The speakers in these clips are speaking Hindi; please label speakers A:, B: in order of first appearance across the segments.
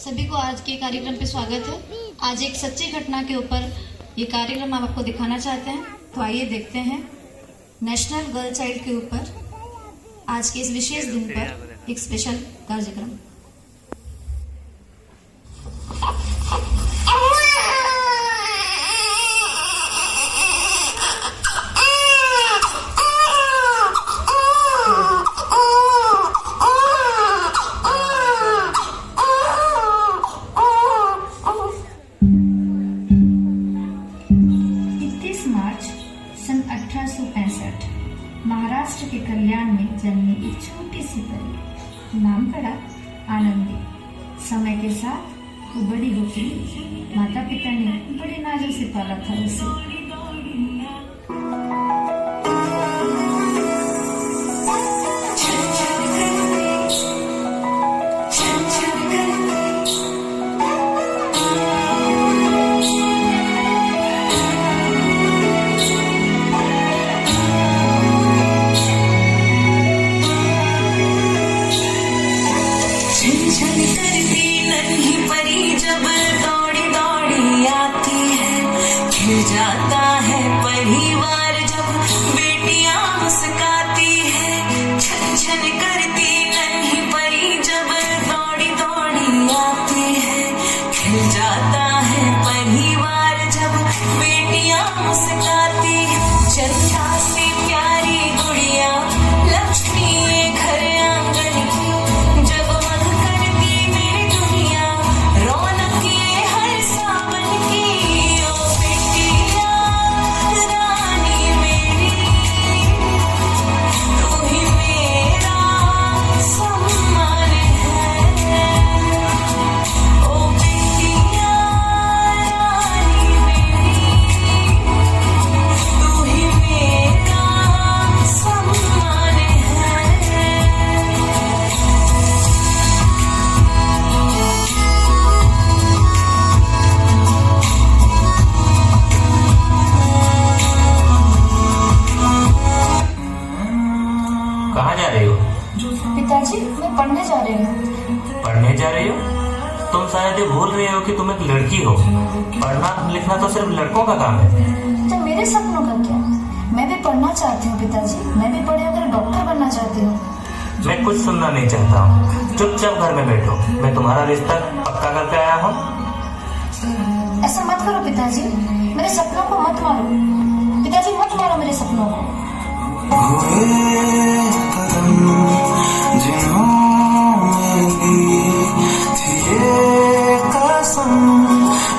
A: सभी को आज के कार्यक्रम पे स्वागत है। आज एक सच्ची घटना के ऊपर ये कार्यक्रम हम आपको दिखाना चाहते हैं, तो आइए देखते हैं। नेशनल गर्ल चाइल्ड के ऊपर आज के इस विशेष दिन पर एक स्पेशल कार्यक्रम।
B: महाराष्ट्र के कल्याण में जन्मी एक छोटी सी परी, नाम पड़ा आनंदी। समय के साथ वो बड़ी हो गई। माता पिता ने बड़े नाजों से पाला था उसे।
C: जाता है परिवार जब बेटियां मुस्काती है, छन छन करती नन्ही परी जब दौड़ी दौड़ी आती है। खिल जाता है परिवार जब बेटियां मुस्काती है। चंदा से प्यारी गुड़िया लक्ष्मी घर आंगन की जगमग करती मेरी दुनिया, रौनक ये हर सावन की।
D: कहाँ जा रही हो?
B: पिताजी, मैं पढ़ने जा रही हूँ।
D: पढ़ने जा रही हो? तुम शायद ये भूल रही हो कि तुम एक लड़की हो। पढ़ना लिखना तो सिर्फ लड़कों का काम है।
B: तो मेरे सपनों का क्या? मैं भी पढ़ना चाहती हूँ पिताजी। मैं भी पढ़े होकर डॉक्टर बनना चाहती हूँ।
D: मैं कुछ सुनना नहीं चाहता हूँ। चुपचाप घर में बैठो। मैं तुम्हारा रिश्ता पक्का करके आया हूँ।
B: ऐसा मत करो पिताजी, मेरे सपनों को मत मारो। पिताजी मत मारो मेरे सपनों को।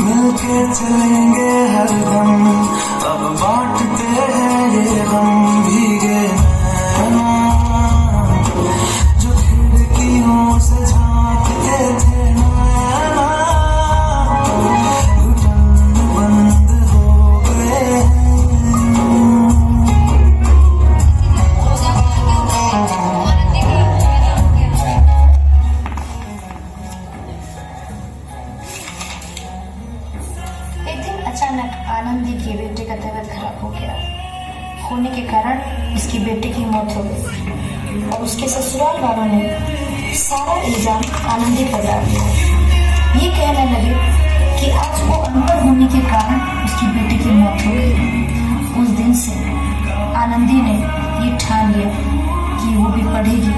E: मिलके चलेंगे हरदम, अब बांटते हैं ये गम। भीगे जो खिड़कियों से झांकते थे नैना, घुटन बंद हो गए।
B: अचानक आनंदी के बेटे का तबीयत खराब हो गया। होने के कारण इसकी बेटे की मौत हो गई और उसके ससुराल वालों ने सारा इल्जाम आनंदी पर डाल दिया। ये कहने लगे कि आज वो अनपढ़ होने के कारण उसकी बेटी की मौत हो गई। उस दिन से आनंदी ने ये ठान लिया कि वो भी पढ़ेगी,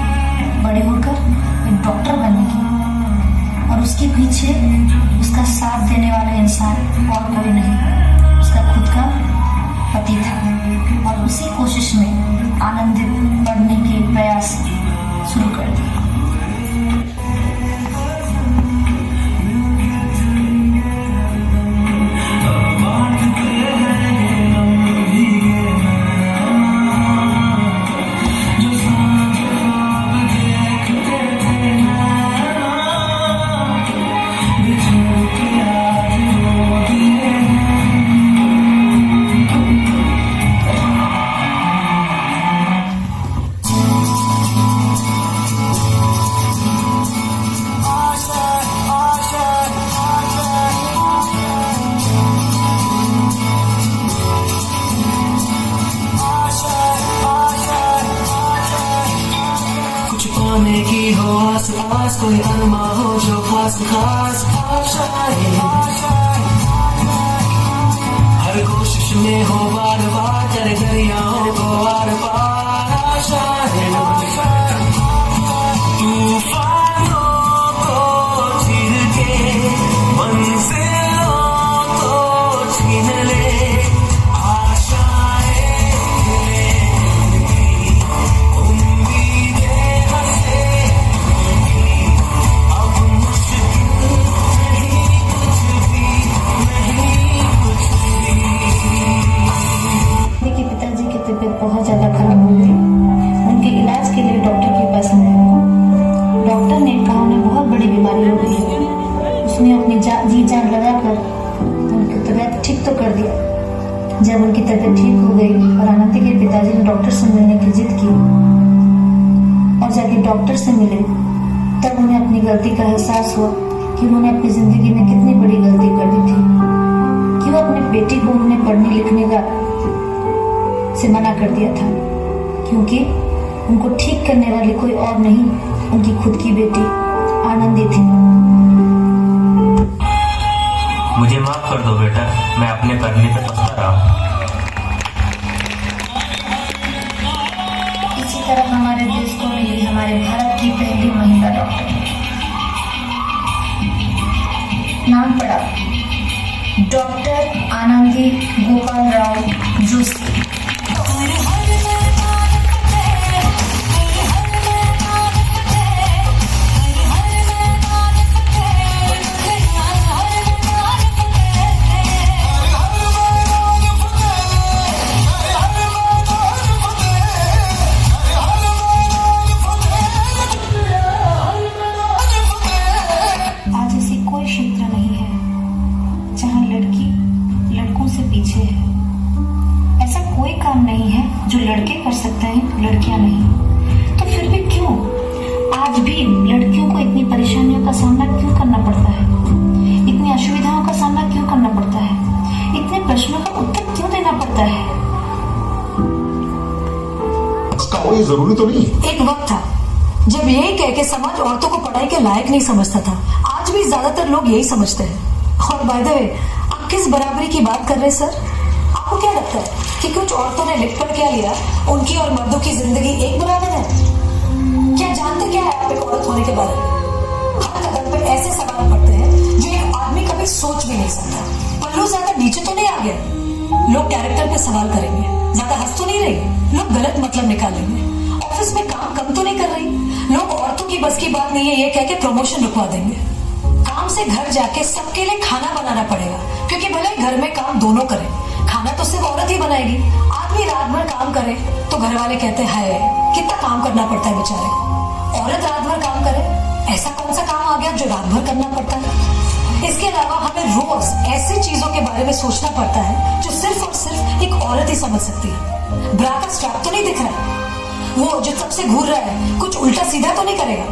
B: बड़े होकर एक डॉक्टर बनेगी। और उसके पीछे उसका साथ देने वाला इंसान और कोई नहीं, उसका खुद का पति था। और उसी कोशिश में आनंदी पढ़ने के प्रयास शुरू कर दिए।
E: हो आस पास, कोई अरमा हो जो खास खास आशाएं, हर कोशिश में हो बार बार चले दरियाओं को आर पार आशाएं, तूफानों को चीर के मंजिलों को छीन ले
B: बहुत ज़्यादा खराब हो गई। उनके इलाज के लिए डॉक्टर के पास गए। डॉक्टर ने कहा उन्हें बहुत बड़ी बीमारी हो गई है। उसने अपनी जी जान लगाकर उनकी तबीयत ठीक तो कर दिया। जब उनकी तबीयत ठीक हो गई और आनंदी के पिताजी ने डॉक्टर से मिलने की जिद की और जाके डॉक्टर से मिले, तब उन्हें अपनी गलती का एहसास हुआ कि उन्होंने अपनी जिंदगी में कितनी बड़ी गलती कर दी थी कि वो अपनी बेटी को उन्होंने पढ़ने लिखने का से मना कर दिया था, क्योंकि उनको ठीक करने वाली कोई और नहीं, उनकी खुद की बेटी आनंदी थी।
D: मुझे माफ कर दो बेटा, मैं अपने करने पे पछता रहा हूँ।
B: इसी तरह हमारे देश को मिली हमारे भारत की पहली महिला डॉक्टर। नाम पड़ा डॉक्टर आनंदी गोपाल राव जोशी। पीछे है। ऐसा कोई काम नहीं है जो लड़के कर सकते हैं, लड़कियां नहीं। तो फिर भी क्यों आज भी लड़कियों को इतनी परेशानियों का सामना क्यों करना पड़ता है, इतनी असुविधाओं का सामना क्यों करना पड़ता है, इतने प्रश्नों का उत्तर क्यों देना पड़ता है?
F: उसका वो ये जरूरी तो नहीं।
G: एक वक्त था जब यही कह के समाज औरतों को पढ़ाई के लायक नहीं समझता था। आज भी ज्यादातर लोग यही समझते हैं। और बाय द वे, आप किस बराबरी की बात कर रहे हैं सर? आपको क्या लगता है कि कुछ औरतों ने लिख पढ़ क्या लिया, उनकी और मर्दों की जिंदगी एक बराबर है? क्या जानते क्या है आप एक औरत होने के बारे में? हर कदम पे ऐसे सवाल पड़ते हैं जो एक आदमी कभी सोच भी नहीं सकता। पल्लू ज्यादा नीचे तो नहीं आ गया? लोग कैरेक्टर पे सवाल करेंगे। ज्यादा हंस तो नहीं रही? लोग गलत मतलब निकालेंगे। ऑफिस में काम कम तो नहीं कर रही? लोग औरतों की बस की बात नहीं है ये कह के प्रमोशन रुकवा देंगे। काम से घर जाके सबके लिए खाना बनाना पड़ेगा, क्योंकि भले घर में काम दोनों करें, खाना तो सिर्फ औरत ही बनाएगी। आदमी रात भर काम करे तो घर वाले कहते हैं कितना काम करना पड़ता है बेचारे को। औरत रात भर काम करे, ऐसा कौन सा काम आ गया जो रात भर करना पड़ता है? इसके अलावा हमें रोज ऐसी चीजों के बारे में सोचना पड़ता है जो सिर्फ और सिर्फ एक औरत ही समझ सकती है। ब्रा का स्ट्रैप तो नहीं दिख रहा है, वो जो सबसे घूर रहा है कुछ उल्टा सीधा तो नहीं करेगा?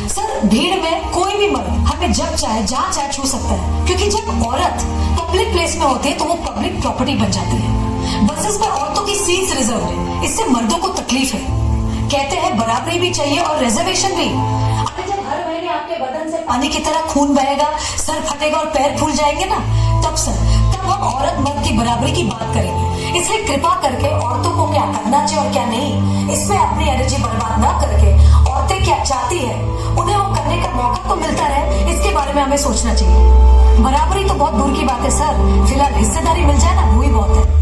G: सर, भीड़ में कोई भी मर्द हमें जब चाहे जहाँ चाहे छू सकता है, क्योंकि जब औरत पब्लिक प्लेस में होती है तो वो पब्लिक प्रॉपर्टी बन जाती है। बसेस पर औरतों की सीट्स रिजर्व है, इससे मर्दों को तकलीफ है। कहते हैं बराबरी भी चाहिए और रिजर्वेशन भी। अरे जब हर महीने आपके बदन से पानी की तरह खून बहेगा, सर फटेगा और पैर फूल जाएंगे ना, तब हम औरत मर्द की बराबरी की बात करेंगे। इसलिए कृपा करके औरतों को क्या करना चाहिए और क्या नहीं, इसमें अपनी एनर्जी बर्बाद ना करके औरतें क्या चाहती है उन्हें वो करने का मौका तो मिलता रहे, इसके बारे में हमें सोचना चाहिए। बराबरी तो बहुत दूर की बात है सर, फिलहाल हिस्सेदारी मिल जाए ना, वो ही बहुत है।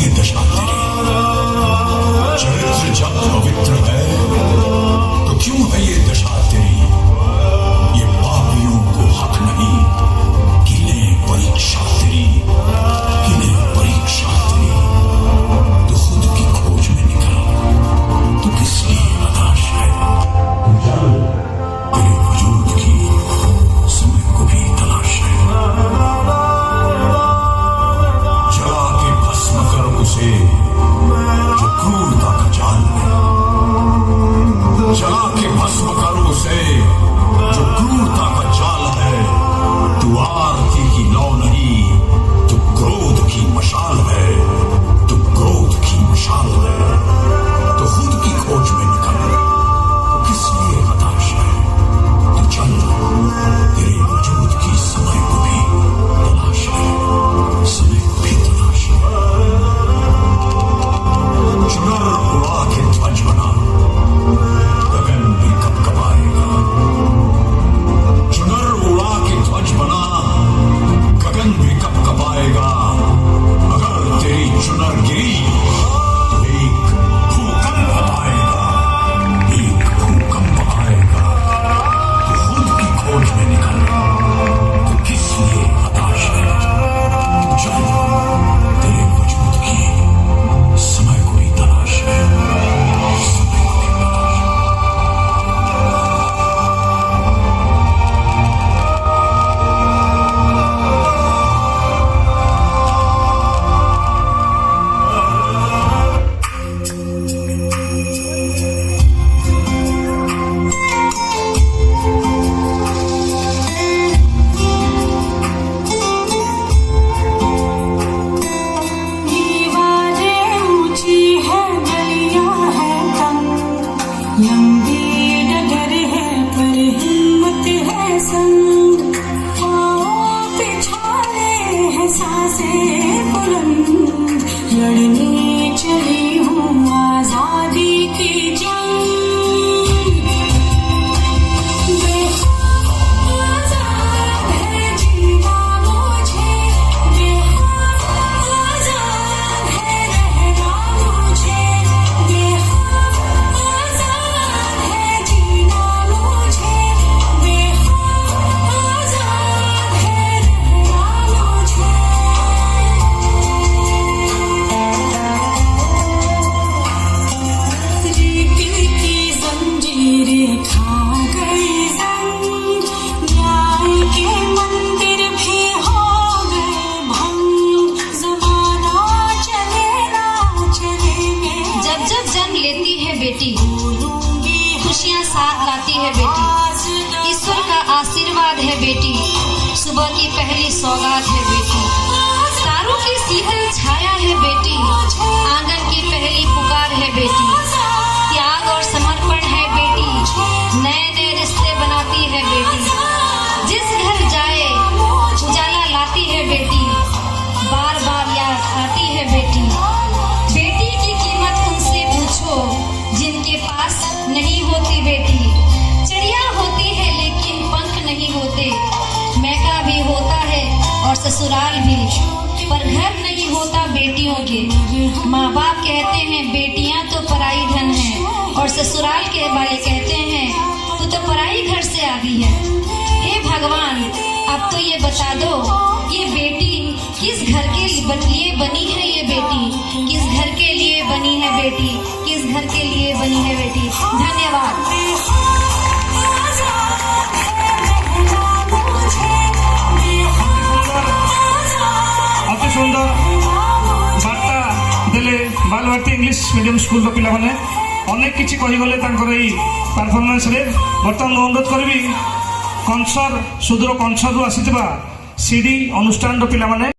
H: ये दशा तेरी? चरित्र जब पवित्र है तो क्यों है ये दशा तेरी? ये पापियों को हक नहीं कि ले परीक्षा तेरी, कि ले परीक्षा तेरी। तो खुद की खोज में निकल, तो किस लिए हताश है? तेरे वजूद की समय को भी तलाश है। जला के भस्म कर उसे जो क्रूरता का जाल है। जला के भस्म कर उसे जो क्रूरता का जाल है। तू आरती की लौ नहीं, तू क्रोध की मशाल है, तू क्रोध की मशाल है। तो खुद की खोज में निकल, तो किस लिए हताश है? तो चल, तेरे वजूद की समय को भी तलाश है, समय को भी तलाश है। चुनर उड़ा के ध्वज बना, गगन भी कपकपाएगा। चुनर उड़ा के ध्वज बना, गगन भी कपकपाएगा। अगर तेरी चुनर गिरी तो एक भूकंप आएगा, एक भूकंप आएगा। तो खुद की खोज में निकल, तो किस लिए हताश है? चल, तेरे वजूद की समय को भी तलाश है, समय को भी तलाश है।
C: दीवारें ऊंची है, गलियां है तंग, लंबी डगर है पर हिम्मत है संग। पाँव पे छाले हैं सांसें बुलंद, लड़ने चली हूँ आजादी की जंग। बेआजाद है जीना मुझे, बेआजाद है रहना मुझे, बेआजाद है जीना मुझे, बेआजाद है रहना मुझे। रीत की जंजीरें खा गई जंग, न्याय के मंदिर भी हो गए भंग। जमाना चले ना चले मैं
A: जब जब जन्म लेती है बेटी,
C: बोलूंगी
A: खुशियाँ साथ लाती है बेटी। ईश्वर का आशीर्वाद है बेटी, सुबह की पहली सौगात है बेटी। तारों की शीतल छाया है बेटी, आंगन की पहली पुकार है बेटी। त्याग और समर्पण है बेटी, नए नए रिश्ते बनाती है बेटी। जिस घर जाए उजाला लाती है बेटी, बार बार याद आती है बेटी। बेटी की कीमत उनसे पूछो जिनके पास नहीं होती बेटी। चिड़िया होती है लेकिन पंख नहीं होते, मैका भी होता है और ससुराल भी, पर घर नहीं होता बेटियों के। माँ बाप कहते हैं बेटियां तो पराई धन है, और ससुराल के वाले कहते हैं तू तो पराई घर से आई है। हे भगवान, अब तो ये बता दो ये बेटी किस घर के लिए बनी है? ये बेटी किस घर के लिए बनी है? बेटी किस घर के लिए बनी है? बेटी धन्यवाद।
I: अति सुंदर बार्ता देले बालभारती इंग्लिश मीडियम स्कूल पिला माने अनेक किछि कहिगले तांकर एई परफॉर्मेंस रे। बर्तमान अनुरोध करबी कंसर सुदूर कंसर आसीथिबा सीडी अनुष्ठान पिला माने